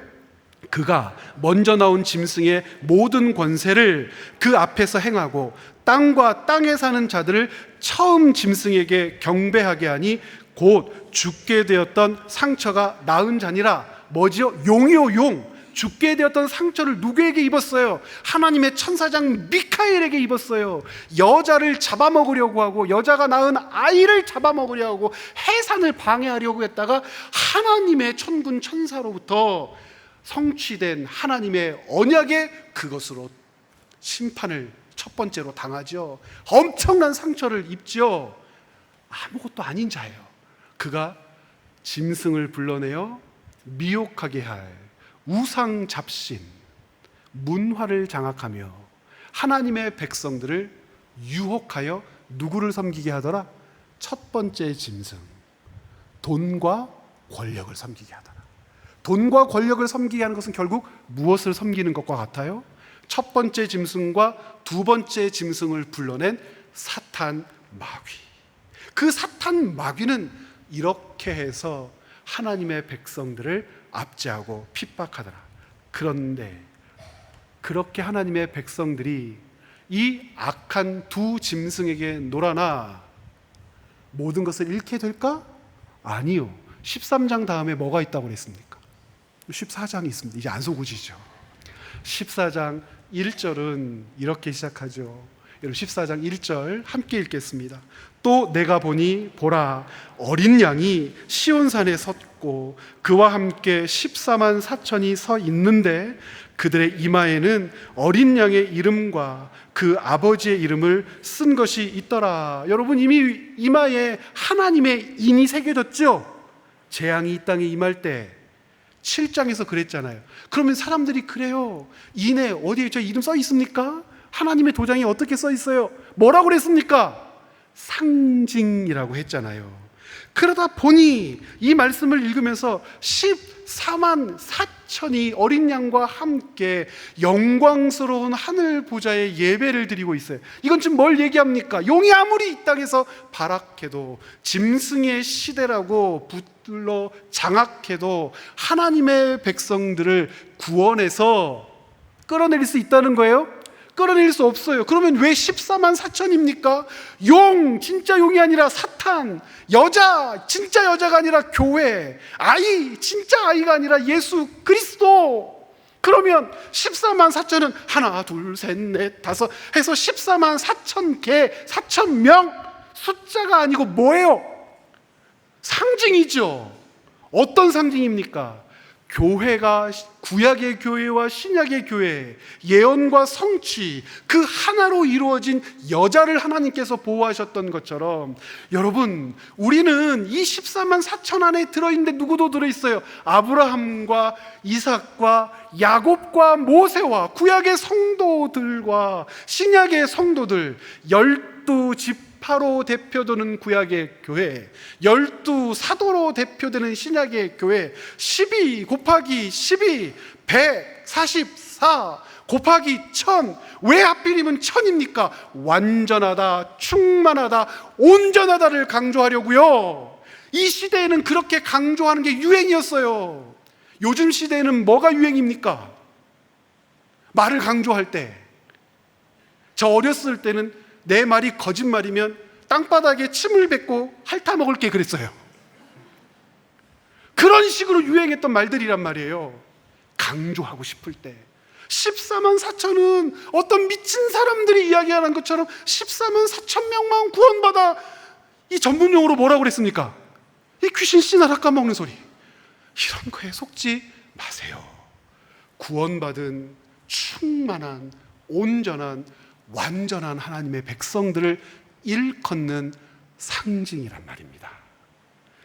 그가 먼저 나온 짐승의 모든 권세를 그 앞에서 행하고 땅과 땅에 사는 자들을 처음 짐승에게 경배하게 하니 곧 죽게 되었던 상처가 나은 자니라. 뭐지요? 용이요, 용. 죽게 되었던 상처를 누구에게 입었어요? 하나님의 천사장 미카엘에게 입었어요. 여자를 잡아먹으려고 하고, 여자가 낳은 아이를 잡아먹으려고 하고, 해산을 방해하려고 했다가 하나님의 천군 천사로부터 성취된 하나님의 언약에 그것으로 심판을 첫 번째로 당하죠. 엄청난 상처를 입죠. 아무것도 아닌 자예요. 그가 짐승을 불러내어 미혹하게 할 우상 잡신, 문화를 장악하며 하나님의 백성들을 유혹하여 누구를 섬기게 하더라? 첫 번째 짐승, 돈과 권력을 섬기게 하더라. 돈과 권력을 섬기게 하는 것은 결국 무엇을 섬기는 것과 같아요? 첫 번째 짐승과 두 번째 짐승을 불러낸 사탄 마귀. 그 사탄 마귀는 이렇게 해서 하나님의 백성들을 압제하고 핍박하더라. 그런데 그렇게 하나님의 백성들이 이 악한 두 짐승에게 놀아나 모든 것을 잃게 될까? 아니요. 13장 다음에 뭐가 있다고 그랬습니까? 14장이 있습니다. 이제 안 속으시죠? 14장 1절은 이렇게 시작하죠. 여러분 14장 1절 함께 읽겠습니다. 또 내가 보니 보라, 어린 양이 시온산에 섰고 그와 함께 14만 4천이 서 있는데 그들의 이마에는 어린 양의 이름과 그 아버지의 이름을 쓴 것이 있더라. 여러분, 이미 이마에 하나님의 인이 새겨졌죠? 재앙이 이 땅에 임할 때 7장에서 그랬잖아요. 그러면 사람들이 그래요. 인에 어디에 저 이름 써 있습니까? 하나님의 도장이 어떻게 써 있어요? 뭐라고 그랬습니까? 상징이라고 했잖아요. 그러다 보니 이 말씀을 읽으면서 14만 4천이 어린 양과 함께 영광스러운 하늘 보좌에 예배를 드리고 있어요. 이건 지금 뭘 얘기합니까? 용이 아무리 이 땅에서 발악해도, 짐승의 시대라고 불러 장악해도 하나님의 백성들을 구원해서 끌어내릴 수 있다는 거예요? 끌어낼 수 없어요. 그러면 왜 14만 4천입니까? 용, 진짜 용이 아니라 사탄, 여자, 진짜 여자가 아니라 교회, 아이, 진짜 아이가 아니라 예수 그리스도. 그러면 14만 4천은 하나, 둘, 셋, 넷, 다섯 해서 14만 4천 개, 4천 명, 숫자가 아니고 뭐예요? 상징이죠. 어떤 상징입니까? 교회가 구약의 교회와 신약의 교회, 예언과 성취, 그 하나로 이루어진 여자를 하나님께서 보호하셨던 것처럼, 여러분, 우리는 이 14만 4천 안에 들어있는데 누구도 들어있어요. 아브라함과 이삭과 야곱과 모세와 구약의 성도들과 신약의 성도들, 12지파로 대표되는 구약의 교회, 12사도로 대표되는 신약의 교회, 12 곱하기 12 144 곱하기 1000. 왜 하필이면 1000입니까? 완전하다, 충만하다, 온전하다를 강조하려고요. 이 시대에는 그렇게 강조하는 게 유행이었어요. 요즘 시대에는 뭐가 유행입니까? 말을 강조할 때, 저 어렸을 때는 내 말이 거짓말이면 땅바닥에 침을 뱉고 핥아먹을게 그랬어요. 그런 식으로 유행했던 말들이란 말이에요. 강조하고 싶을 때 14만 4천은 어떤 미친 사람들이 이야기하는 것처럼 14만 4천 명만 구원받아, 이 전문용어로 뭐라고 그랬습니까? 이 귀신 씨나라 까먹는 소리. 이런 거에 속지 마세요. 구원받은 충만한, 온전한, 완전한 하나님의 백성들을 일컫는 상징이란 말입니다.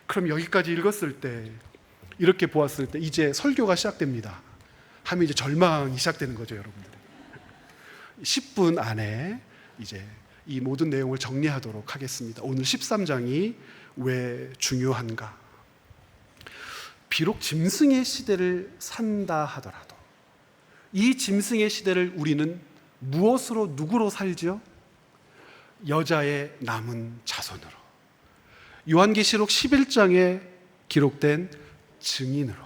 그럼 여기까지 읽었을 때, 이렇게 보았을 때 이제 설교가 시작됩니다. 하면 이제 절망이 시작되는 거죠, 여러분들. 10분 안에 이제 이 모든 내용을 정리하도록 하겠습니다. 오늘 13장이 왜 중요한가? 비록 짐승의 시대를 산다 하더라도 이 짐승의 시대를 우리는 무엇으로, 누구로 살지요? 여자의 남은 자손으로, 요한계시록 11장에 기록된 증인으로,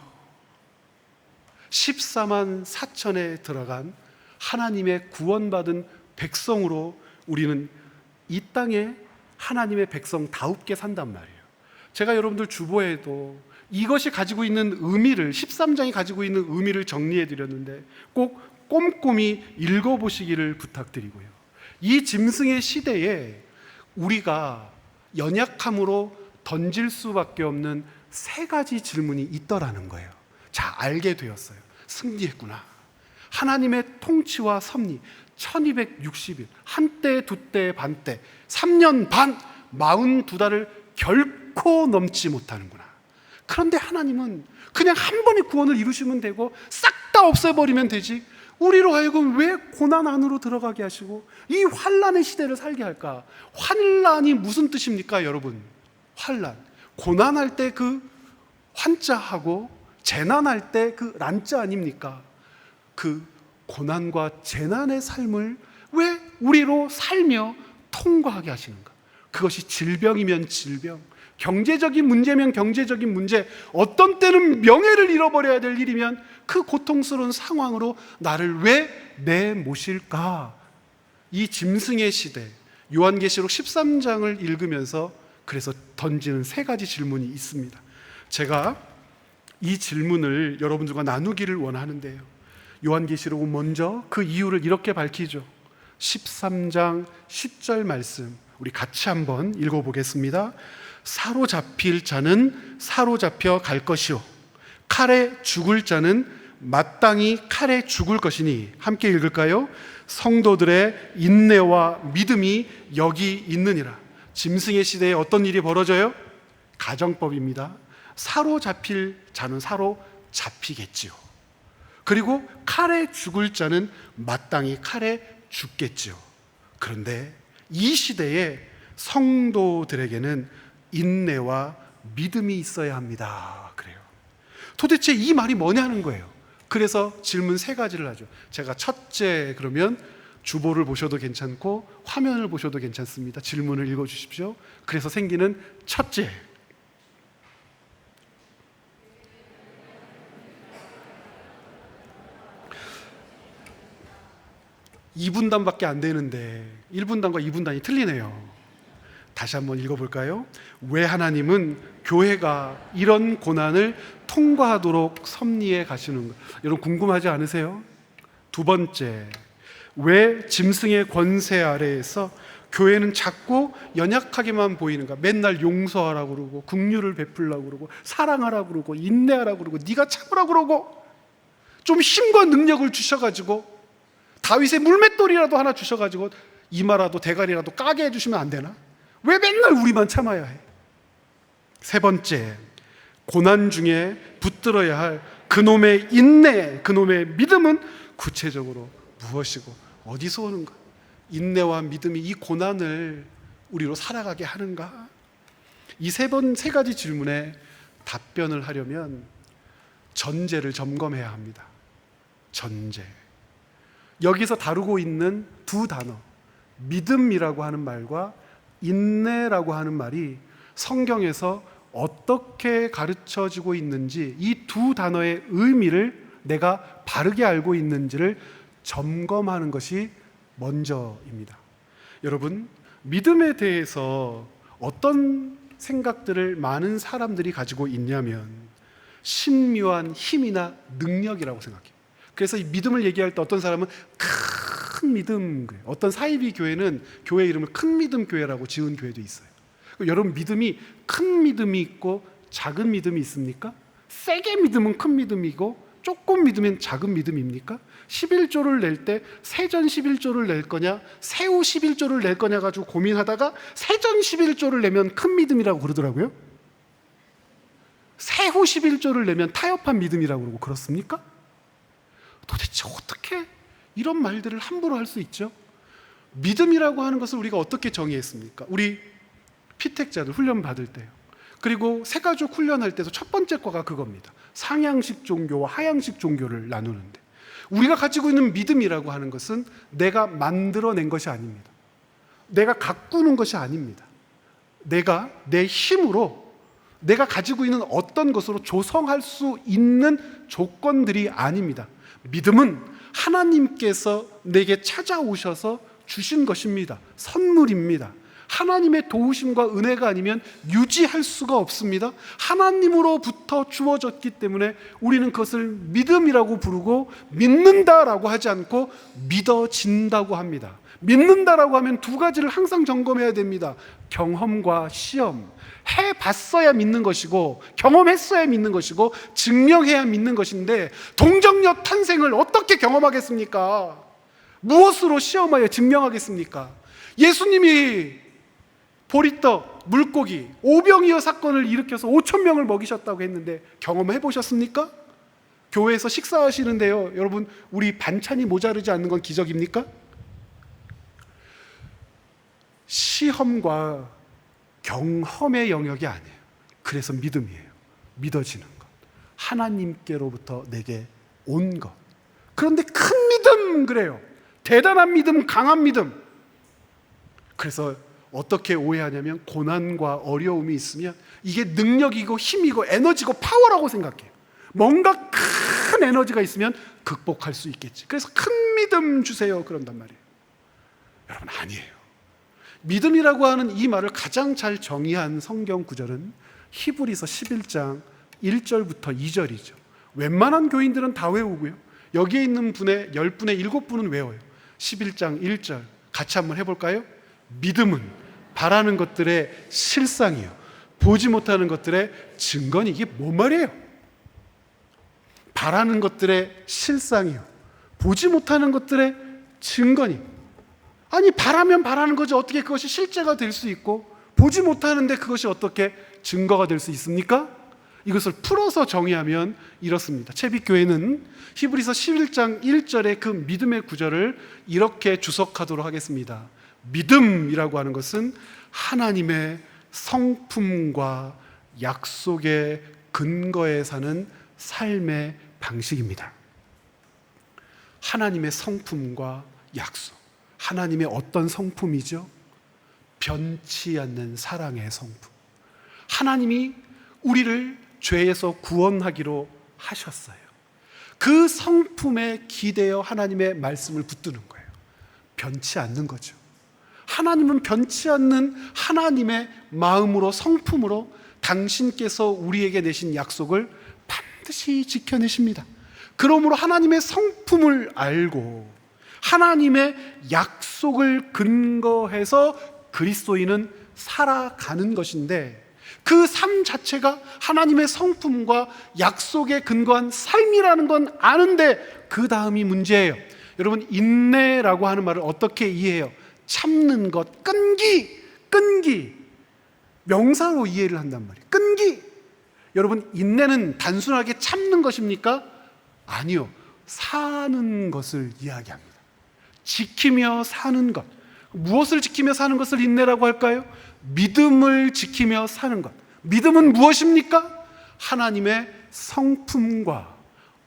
14만 4천에 들어간 하나님의 구원받은 백성으로 우리는 이 땅에 하나님의 백성다웁게 산단 말이에요. 제가 여러분들 주보에도 이것이 가지고 있는 의미를, 13장이 가지고 있는 의미를 정리해 드렸는데 꼭 꼼꼼히 읽어보시기를 부탁드리고요. 이 짐승의 시대에 우리가 연약함으로 던질 수밖에 없는 세 가지 질문이 있더라는 거예요. 자, 알게 되었어요. 승리했구나. 하나님의 통치와 섭리, 1260일, 한때, 두때, 반때, 3년 반, 42달을 결코 넘지 못하는구나. 그런데 하나님은 그냥 한 번에 구원을 이루시면 되고 싹 다 없애버리면 되지, 우리로 하여금 왜 고난 안으로 들어가게 하시고 이 환난의 시대를 살게 할까? 환난이 무슨 뜻입니까, 여러분? 환난, 고난할 때 그 환자하고 재난할 때 그 난자 아닙니까? 그 고난과 재난의 삶을 왜 우리로 살며 통과하게 하시는가? 그것이 질병이면 질병, 경제적인 문제면 경제적인 문제, 어떤 때는 명예를 잃어버려야 될 일이면 그 고통스러운 상황으로 나를 왜 내모실까? 이 짐승의 시대, 요한계시록 13장을 읽으면서 그래서 던지는 세 가지 질문이 있습니다. 제가 이 질문을 여러분들과 나누기를 원하는데요, 요한계시록은 먼저 그 이유를 이렇게 밝히죠. 13장 10절 말씀 우리 같이 한번 읽어보겠습니다. 사로잡힐 자는 사로잡혀 갈 것이요 칼에 죽을 자는 마땅히 칼에 죽을 것이니, 함께 읽을까요? 성도들의 인내와 믿음이 여기 있느니라. 짐승의 시대에 어떤 일이 벌어져요? 가정법입니다. 사로잡힐 자는 사로잡히겠지요. 그리고 칼에 죽을 자는 마땅히 칼에 죽겠지요. 그런데 이 시대에 성도들에게는 인내와 믿음이 있어야 합니다. 그래요. 도대체 이 말이 뭐냐는 거예요. 그래서 질문 세 가지를 하죠. 제가 첫째, 그러면 주보를 보셔도 괜찮고 화면을 보셔도 괜찮습니다. 질문을 읽어주십시오. 그래서 생기는 첫째, (2분단밖에) 안 되는데 1분단과 2분단이 틀리네요. 다시 한번 읽어볼까요? 왜 하나님은 교회가 이런 고난을 통과하도록 섭리해 가시는가? 여러분 궁금하지 않으세요? 두 번째, 왜 짐승의 권세 아래에서 교회는 자꾸 연약하게만 보이는가? 맨날 용서하라고 그러고 긍휼을 베풀라고 그러고 사랑하라고 그러고 인내하라고 그러고 네가 참으라고 그러고 좀 힘과 능력을 주셔가지고 다윗의 물맷돌이라도 하나 주셔가지고 이마라도 대가리라도 까게 해주시면 안 되나? 왜 맨날 우리만 참아야 해? 세 번째, 고난 중에 붙들어야 할 그놈의 인내, 그놈의 믿음은 구체적으로 무엇이고 어디서 오는가? 인내와 믿음이 이 고난을 우리로 살아가게 하는가? 이 세 가지 질문에 답변을 하려면 전제를 점검해야 합니다. 전제. 여기서 다루고 있는 두 단어, 믿음이라고 하는 말과 인내라고 하는 말이 성경에서 어떻게 가르쳐지고 있는지, 이 두 단어의 의미를 내가 바르게 알고 있는지를 점검하는 것이 먼저입니다. 여러분, 믿음에 대해서 어떤 생각들을 많은 사람들이 가지고 있냐면 신묘한 힘이나 능력이라고 생각해요. 그래서 이 믿음을 얘기할 때 어떤 사람은 큰 믿음, 어떤 사이비 교회는 교회 이름을 큰 믿음 교회라고 지은 교회도 있어요. 여러분, 믿음이 큰 믿음이 있고 작은 믿음이 있습니까? 세게 믿으면 큰 믿음이고 조금 믿으면 작은 믿음입니까? 11조를 낼 때 세전 11조를 낼 거냐 세후 11조를 낼 거냐 가지고 고민하다가 세전 11조를 내면 큰 믿음이라고 그러더라고요. 세후 11조를 내면 타협한 믿음이라고 그러고, 그렇습니까? 도대체 어떻게 이런 말들을 함부로 할 수 있죠? 믿음이라고 하는 것을 우리가 어떻게 정의했습니까? 우리 피택자들 훈련 받을 때요, 그리고 새가족 훈련할 때도 첫 번째 과가 그겁니다. 상향식 종교와 하향식 종교를 나누는데, 우리가 가지고 있는 믿음이라고 하는 것은 내가 만들어낸 것이 아닙니다. 내가 가꾸는 것이 아닙니다. 내가 내 힘으로, 내가 가지고 있는 어떤 것으로 조성할 수 있는 조건들이 아닙니다. 믿음은 하나님께서 내게 찾아오셔서 주신 것입니다. 선물입니다. 하나님의 도우심과 은혜가 아니면 유지할 수가 없습니다. 하나님으로부터 주어졌기 때문에 우리는 그것을 믿음이라고 부르고, 믿는다라고 하지 않고 믿어진다고 합니다. 믿는다라고 하면 두 가지를 항상 점검해야 됩니다. 경험과 시험. 해봤어야 믿는 것이고, 경험했어야 믿는 것이고, 증명해야 믿는 것인데, 동정녀 탄생을 어떻게 경험하겠습니까? 무엇으로 시험하여 증명하겠습니까? 예수님이 보리떡, 물고기, 오병이어 사건을 일으켜서 5,000명을 먹이셨다고 했는데 경험해 보셨습니까? 교회에서 식사하시는데요, 여러분, 우리 반찬이 모자르지 않는 건 기적입니까? 시험과 경험의 영역이 아니에요. 그래서 믿음이에요. 믿어지는 것, 하나님께로부터 내게 온 것. 그런데 큰 믿음, 그래요. 대단한 믿음, 강한 믿음. 그래서 어떻게 오해하냐면 고난과 어려움이 있으면 이게 능력이고 힘이고 에너지고 파워라고 생각해요. 뭔가 큰 에너지가 있으면 극복할 수 있겠지. 그래서 큰 믿음 주세요, 그런단 말이에요. 여러분, 아니에요. 믿음이라고 하는 이 말을 가장 잘 정의한 성경 구절은 히브리서 11장 1절부터 2절이죠. 웬만한 교인들은 다 외우고요, 여기에 있는 분의 10분의 7분은 외워요. 11장 1절 같이 한번 해볼까요? 믿음은 바라는 것들의 실상이요, 보지 못하는 것들의 증거니. 이게 뭔 말이에요? 바라는 것들의 실상이요, 보지 못하는 것들의 증거니. 아니, 바라면 바라는 거지 어떻게 그것이 실제가 될 수 있고, 보지 못하는데 그것이 어떻게 증거가 될 수 있습니까? 이것을 풀어서 정의하면 이렇습니다. 채빛교회는 히브리서 11장 1절의 그 믿음의 구절을 이렇게 주석하도록 하겠습니다. 믿음이라고 하는 것은 하나님의 성품과 약속의 근거에 사는 삶의 방식입니다. 하나님의 성품과 약속. 하나님의 어떤 성품이죠? 변치 않는 사랑의 성품. 하나님이 우리를 죄에서 구원하기로 하셨어요. 그 성품에 기대어 하나님의 말씀을 붙드는 거예요. 변치 않는 거죠. 하나님은 변치 않는 하나님의 마음으로, 성품으로 당신께서 우리에게 내신 약속을 반드시 지켜내십니다. 그러므로 하나님의 성품을 알고 하나님의 약속을 근거해서 그리스도인은 살아가는 것인데, 그 삶 자체가 하나님의 성품과 약속에 근거한 삶이라는 건 아는데 그 다음이 문제예요. 여러분, 인내라고 하는 말을 어떻게 이해해요? 참는 것, 끈기. 명사로 이해를 한단 말이에요. 끈기. 여러분, 인내는 단순하게 참는 것입니까? 아니요. 사는 것을 이야기합니다. 지키며 사는 것. 무엇을 지키며 사는 것을 인내라고 할까요? 믿음을 지키며 사는 것. 믿음은 무엇입니까? 하나님의 성품과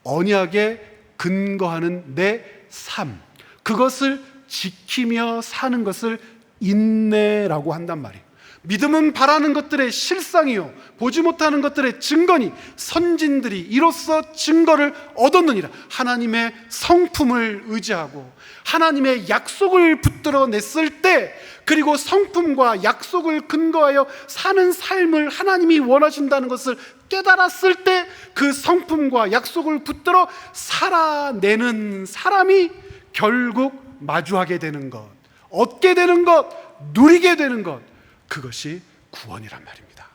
언약에 근거하는 내 삶, 그것을 지키며 사는 것을 인내라고 한단 말이에요. 믿음은 바라는 것들의 실상이요 보지 못하는 것들의 증거니 선진들이 이로써 증거를 얻었느니라. 하나님의 성품을 의지하고 하나님의 약속을 붙들어 냈을 때, 그리고 성품과 약속을 근거하여 사는 삶을 하나님이 원하신다는 것을 깨달았을 때, 그 성품과 약속을 붙들어 살아내는 사람이 결국 마주하게 되는 것, 얻게 되는 것, 누리게 되는 것, 그것이 구원이란 말입니다.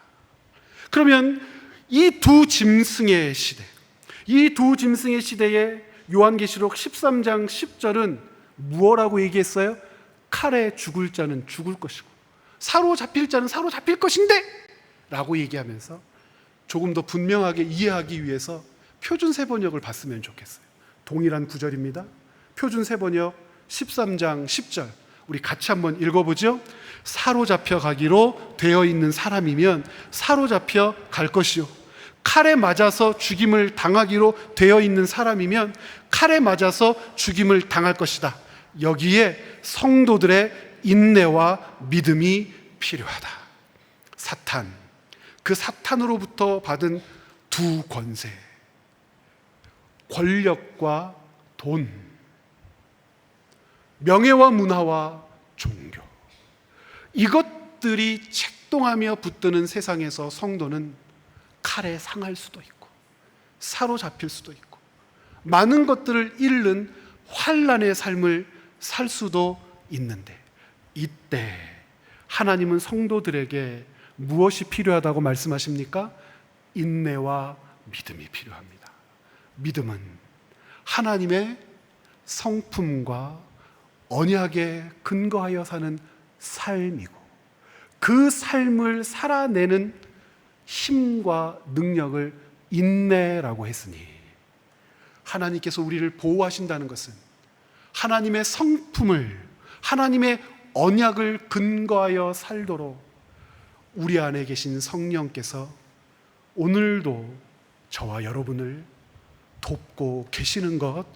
그러면 이 두 짐승의 시대에 요한계시록 13장 10절은 무엇라고 얘기했어요? 칼에 죽을 자는 죽을 것이고 사로잡힐 자는 사로잡힐 것인데 라고 얘기하면서 조금 더 분명하게 이해하기 위해서 표준세 번역을 봤으면 좋겠어요. 동일한 구절입니다. 표준세 번역 13장 10절 우리 같이 한번 읽어보죠. 사로잡혀 가기로 되어 있는 사람이면 사로잡혀 갈 것이요, 칼에 맞아서 죽임을 당하기로 되어 있는 사람이면 칼에 맞아서 죽임을 당할 것이다. 여기에 성도들의 인내와 믿음이 필요하다. 사탄, 그 사탄으로부터 받은 두 권세, 권력과 돈, 명예와 문화와 종교, 이것들이 책동하며 붙드는 세상에서 성도는 칼에 상할 수도 있고 사로잡힐 수도 있고 많은 것들을 잃는 환난의 삶을 살 수도 있는데, 이때 하나님은 성도들에게 무엇이 필요하다고 말씀하십니까? 인내와 믿음이 필요합니다. 믿음은 하나님의 성품과 언약에 근거하여 사는 삶이고, 그 삶을 살아내는 힘과 능력을 인내라고 했으니, 하나님께서 우리를 보호하신다는 것은 하나님의 성품을, 하나님의 언약을 근거하여 살도록 우리 안에 계신 성령께서 오늘도 저와 여러분을 돕고 계시는 것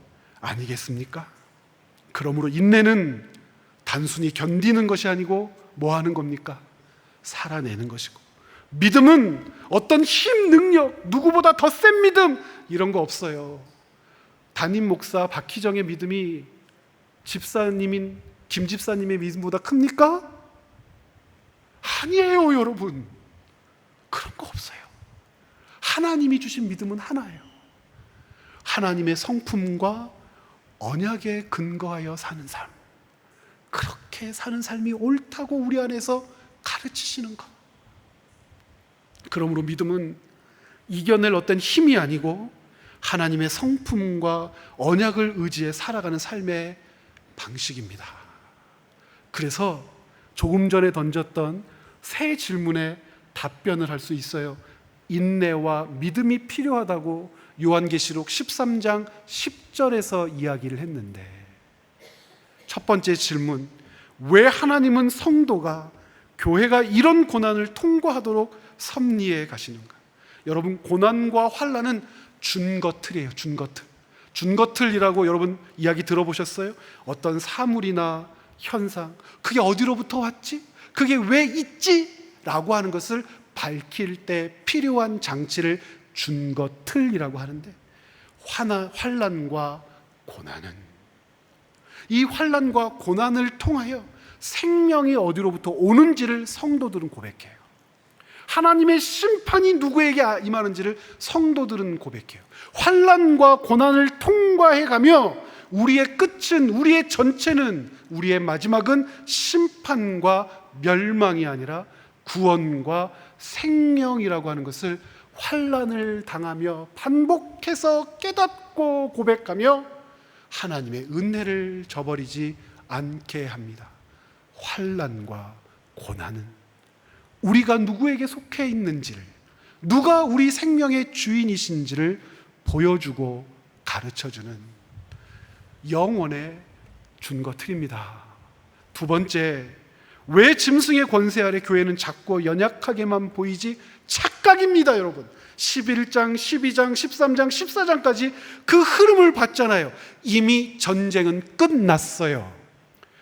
아니겠습니까? 그러므로 인내는 단순히 견디는 것이 아니고 뭐 하는 겁니까? 살아내는 것이고, 믿음은 어떤 힘, 능력, 누구보다 더 센 믿음, 이런 거 없어요. 담임 목사 박희정의 믿음이 집사님인 김 집사님의 믿음보다 큽니까? 아니에요, 여러분. 그런 거 없어요. 하나님이 주신 믿음은 하나예요. 하나님의 성품과 언약에 근거하여 사는 삶, 그렇게 사는 삶이 옳다고 우리 안에서 가르치시는 것. 그러므로 믿음은 이겨낼 어떤 힘이 아니고 하나님의 성품과 언약을 의지해 살아가는 삶의 방식입니다. 그래서 조금 전에 던졌던 세 질문에 답변을 할 수 있어요. 인내와 믿음이 필요하다고 요한계시록 13장 10절에서 이야기를 했는데, 첫 번째 질문, 왜 하나님은 성도가, 교회가 이런 고난을 통과하도록 섭리해 가시는가? 여러분, 고난과 환난은 준거틀이에요. 준거틀이라고 여러분 이야기 들어보셨어요? 어떤 사물이나 현상, 그게 어디로부터 왔지? 그게 왜 있지? 라고 하는 것을 밝힐 때 필요한 장치를 준거틀이라고 하는데, 환난과 고난은, 이 환난과 고난을 통하여 생명이 어디로부터 오는지를 성도들은 고백해요. 하나님의 심판이 누구에게 임하는지를 성도들은 고백해요. 환난과 고난을 통과해가며 우리의 끝은, 우리의 전체는, 우리의 마지막은 심판과 멸망이 아니라 구원과 생명이라고 하는 것을 환난을 당하며 반복해서 깨닫고 고백하며 하나님의 은혜를 저버리지 않게 합니다. 환난과 고난은 우리가 누구에게 속해 있는지를, 누가 우리 생명의 주인이신지를 보여주고 가르쳐주는 영원의 준거틀입니다. 두 번째, 왜 짐승의 권세 아래 교회는 작고 연약하게만 보이지? 착각입니다, 여러분. 11장, 12장, 13장, 14장까지 그 흐름을 봤잖아요. 이미 전쟁은 끝났어요.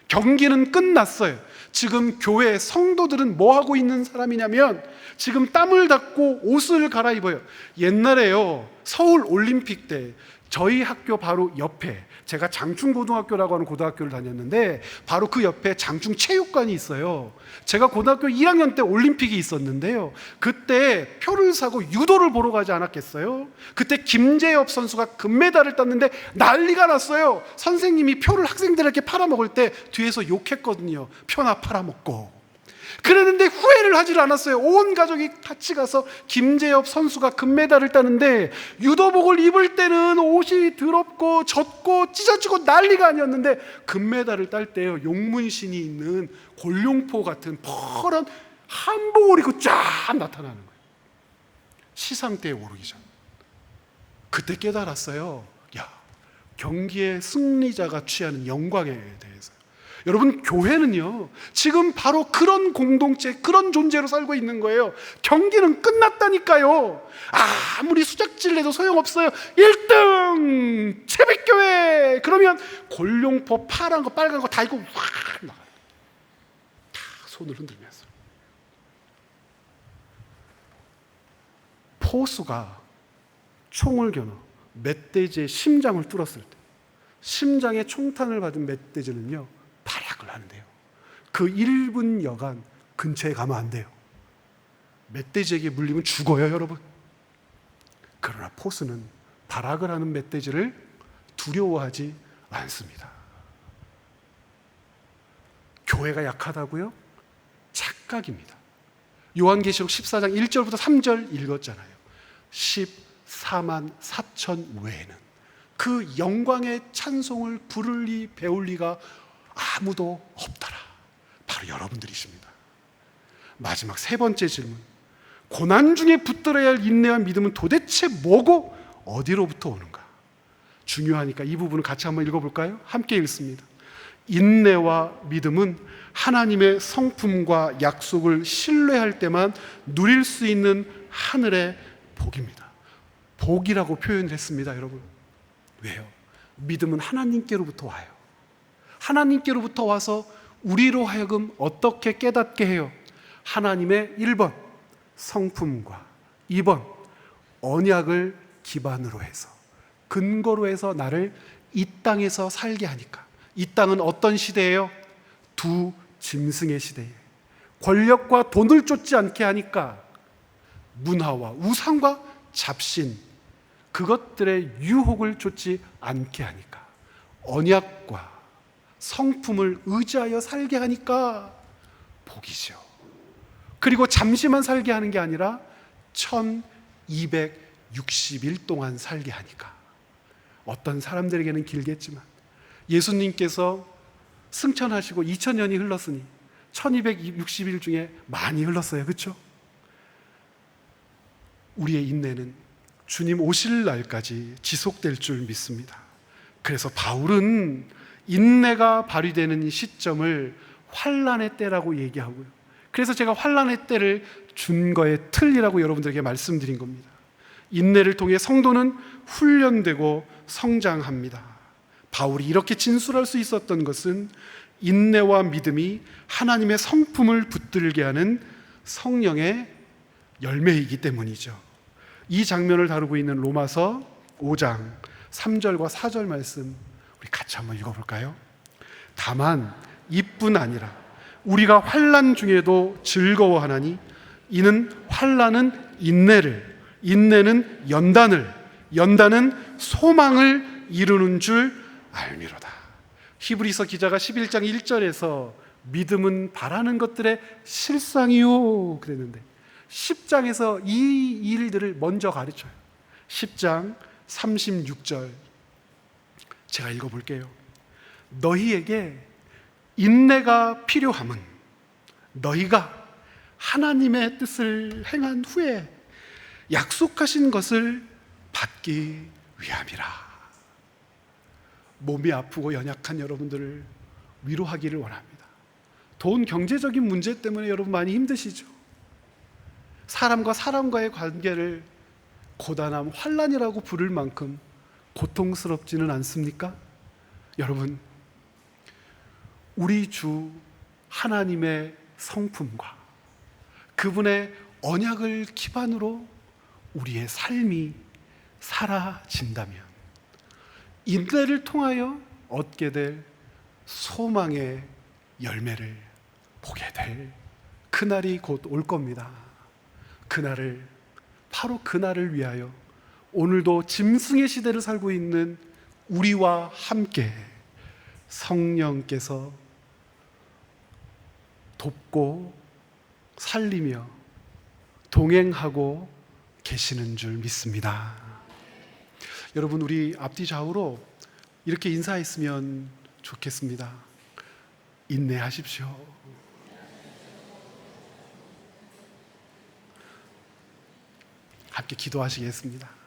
경기는 끝났어요. 지금 교회 성도들은 뭐 하고 있는 사람이냐면 지금 땀을 닦고 옷을 갈아입어요. 옛날에요, 서울 올림픽 때 저희 학교 바로 옆에, 제가 장충고등학교라고 하는 고등학교를 다녔는데 바로 그 옆에 장충체육관이 있어요. 제가 고등학교 1학년 때 올림픽이 있었는데요, 그때 표를 사고 유도를 보러 가지 않았겠어요? 그때 김재엽 선수가 금메달을 땄는데 난리가 났어요. 선생님이 표를 학생들에게 팔아먹을 때 뒤에서 욕했거든요. 표나 팔아먹고. 그랬는데 후회를 하질 않았어요. 온 가족이 같이 가서 김재엽 선수가 금메달을 따는데 유도복을 입을 때는 옷이 더럽고 젖고 찢어지고 난리가 아니었는데 금메달을 딸 때요, 용문신이 있는 골룡포 같은 퍼런 한복을 입고 쫙 나타나는 거예요. 시상대에 오르기 전. 그때 깨달았어요. 야, 경기의 승리자가 취하는 영광에 대해서. 여러분, 교회는요, 지금 바로 그런 공동체, 그런 존재로 살고 있는 거예요. 경기는 끝났다니까요. 아무리 수작질 내도 소용없어요. 1등 채백교회 그러면 골룡포 파란 거 빨간 거 다 입고 확 나가요. 다 손을 흔들면서. 포수가 총을 겨눠 멧돼지의 심장을 뚫었을 때, 심장에 총탄을 받은 멧돼지는요 발악을 하는데요, 그 1분여간 근처에 가면 안 돼요. 멧돼지에게 물리면 죽어요, 여러분. 그러나 포수는 발악을 하는 멧돼지를 두려워하지 않습니다. 교회가 약하다고요? 착각입니다. 요한계시록 14장 1절부터 3절 읽었잖아요. 14만 4천 외에는 그 영광의 찬송을 부를 리 배울 리가 아무도 없더라. 바로 여러분들이십니다. 마지막 세 번째 질문, 고난 중에 붙들어야 할 인내와 믿음은 도대체 뭐고 어디로부터 오는가? 중요하니까 이 부분을 같이 한번 읽어볼까요? 함께 읽습니다. 인내와 믿음은 하나님의 성품과 약속을 신뢰할 때만 누릴 수 있는 하늘의 복입니다. 복이라고 표현을 했습니다, 여러분. 왜요? 믿음은 하나님께로부터 와요. 하나님께로부터 와서 우리로 하여금 어떻게 깨닫게 해요? 하나님의 1번 성품과 2번 언약을 기반으로 해서, 근거로 해서 나를 이 땅에서 살게 하니까. 이 땅은 어떤 시대예요? 두 짐승의 시대예요. 권력과 돈을 쫓지 않게 하니까, 문화와 우상과 잡신, 그것들의 유혹을 쫓지 않게 하니까, 언약과 성품을 의지하여 살게 하니까 복이죠. 그리고 잠시만 살게 하는 게 아니라 1260일 동안 살게 하니까. 어떤 사람들에게는 길겠지만 예수님께서 승천하시고 2000년이 흘렀으니 1260일 중에 많이 흘렀어요. 그렇죠? 우리의 인내는 주님 오실 날까지 지속될 줄 믿습니다. 그래서 바울은 인내가 발휘되는 시점을 환난의 때라고 얘기하고요. 그래서 제가 환난의 때를 준거의 틀이라고 여러분들에게 말씀드린 겁니다. 인내를 통해 성도는 훈련되고 성장합니다. 바울이 이렇게 진술할 수 있었던 것은 인내와 믿음이 하나님의 성품을 붙들게 하는 성령의 열매이기 때문이죠. 이 장면을 다루고 있는 로마서 5장 3절과 4절 말씀 우리 같이 한번 읽어볼까요? 다만 이뿐 아니라 우리가 환난 중에도 즐거워하나니 이는 환난은 인내를, 인내는 연단을, 연단은 소망을 이루는 줄 알미로다. 히브리서 기자가 11장 1절에서 믿음은 바라는 것들의 실상이요 그랬는데, 10장에서 이 일들을 먼저 가르쳐요. 10장 36절 제가 읽어볼게요. 너희에게 인내가 필요함은 너희가 하나님의 뜻을 행한 후에 약속하신 것을 받기 위함이라. 몸이 아프고 연약한 여러분들을 위로하기를 원합니다. 돈, 경제적인 문제 때문에 여러분 많이 힘드시죠? 사람과 사람과의 관계를 고단함, 환난이라고 부를 만큼 고통스럽지는 않습니까? 여러분, 우리 주 하나님의 성품과 그분의 언약을 기반으로 우리의 삶이 살아진다면 인내를 통하여 얻게 될 소망의 열매를 보게 될 그날이 곧 올 겁니다. 바로 그날을 위하여 오늘도 짐승의 시대를 살고 있는 우리와 함께 성령께서 돕고 살리며 동행하고 계시는 줄 믿습니다. 여러분, 우리 앞뒤 좌우로 이렇게 인사했으면 좋겠습니다. 인내하십시오. 함께 기도하시겠습니다.